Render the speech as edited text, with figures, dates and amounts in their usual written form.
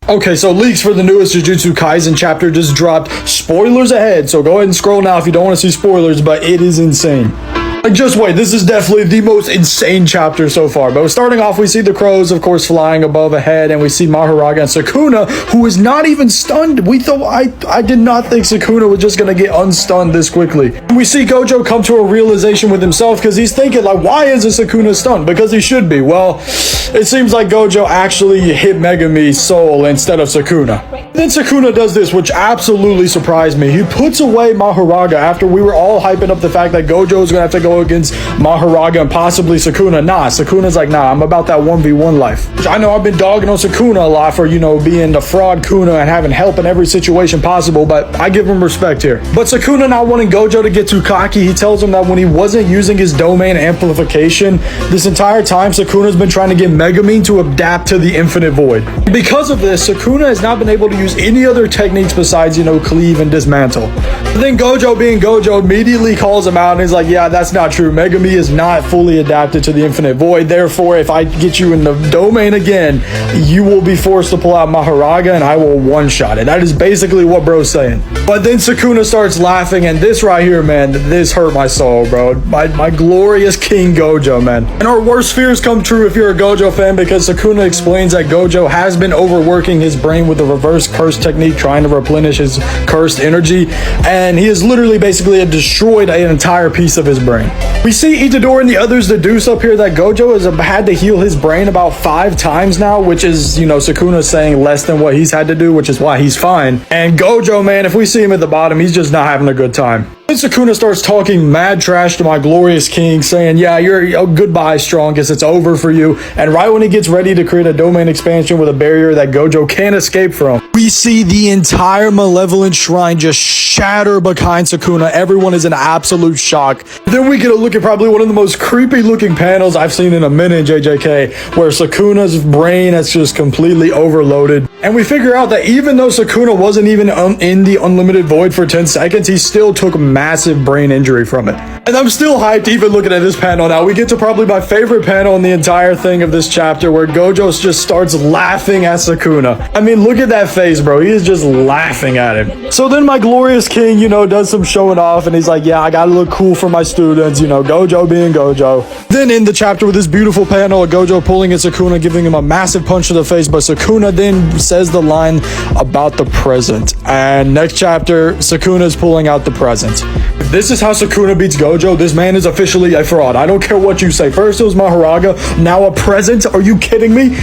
Okay, so leaks for the newest Jujutsu Kaisen chapter just dropped. Spoilers ahead, so go ahead and scroll now if you don't want to see spoilers, but it is insane. Like, just wait, this is definitely the most insane chapter so far. But starting off, we see the crows, of course, flying above ahead, and we see Mahoraga and Sukuna, who is not even stunned. I did not think Sukuna was just gonna get unstunned this quickly. And we see Gojo come to a realization with himself, because he's thinking, like, why isn't Sukuna stunned? Because he should be. Well, it seems like Gojo actually hit Megumi's soul instead of Sukuna. Then Sukuna does this, which absolutely surprised me. He puts away Mahoraga after we were all hyping up the fact that Gojo was gonna have to go against Mahoraga and possibly Sukuna. Nah, Sukuna's like, nah, I'm about that 1v1 life. Which I know I've been dogging on Sukuna a lot for, you know, being the fraud Kuna and having help in every situation possible, but I give him respect here. But Sukuna not wanting Gojo to get too cocky, he tells him that when he wasn't using his domain amplification, this entire time Sukuna's been trying to get Megumi to adapt to the infinite void. Because of this, Sukuna has not been able to use any other techniques besides, you know, cleave and dismantle. But then Gojo, being Gojo, immediately calls him out and he's like, yeah, that's not true. Megumi is not fully adapted to the infinite void. Therefore, if I get you in the domain again, you will be forced to pull out Mahoraga and I will one-shot it. That is basically what bro's saying. But then Sukuna starts laughing, and this right here, man, this hurt my soul, bro. My glorious King Gojo, man. And our worst fears come true if you're a Gojo fan, because Sukuna explains that Gojo has been overworking his brain with the reverse curse technique, trying to replenish his cursed energy, and he has literally basically destroyed an entire piece of his brain. We see Itadori and the others deduce up here that Gojo has had to heal his brain about 5 times now, which is, you know, Sukuna saying less than what he's had to do, which is why he's fine. And Gojo, man, if we see him at the bottom, he's just not having a good time. Then Sukuna starts talking mad trash to my glorious king, saying, yeah, you're goodbye, strongest, it's over for you. And right when he gets ready to create a domain expansion with a barrier that Gojo can't escape from, we see the entire Malevolent Shrine just shatter behind Sukuna. Everyone is in absolute shock. Then we get a look at probably one of the most creepy looking panels I've seen in a minute in JJK, where Sukuna's brain has just completely overloaded. And we figure out that even though Sukuna wasn't even in the unlimited void for 10 seconds, he still took massive brain injury from it. And I'm still hyped even looking at this panel now. We get to probably my favorite panel in the entire thing of this chapter, where Gojo just starts laughing at Sukuna. I mean, look at that face, bro. He is just laughing at him. So then my glorious king, you know, does some showing off, and he's like, yeah, I gotta look cool for my students, you know, Gojo being Gojo. Then in the chapter with this beautiful panel of Gojo pulling at Sukuna, giving him a massive punch to the face, but Sukuna then says the line about the present. And next chapter, Sukuna's pulling out the present. If this is how Sukuna beats Gojo, this man is officially a fraud. I don't care what you say. First it was Mahoraga, now a present? Are you kidding me?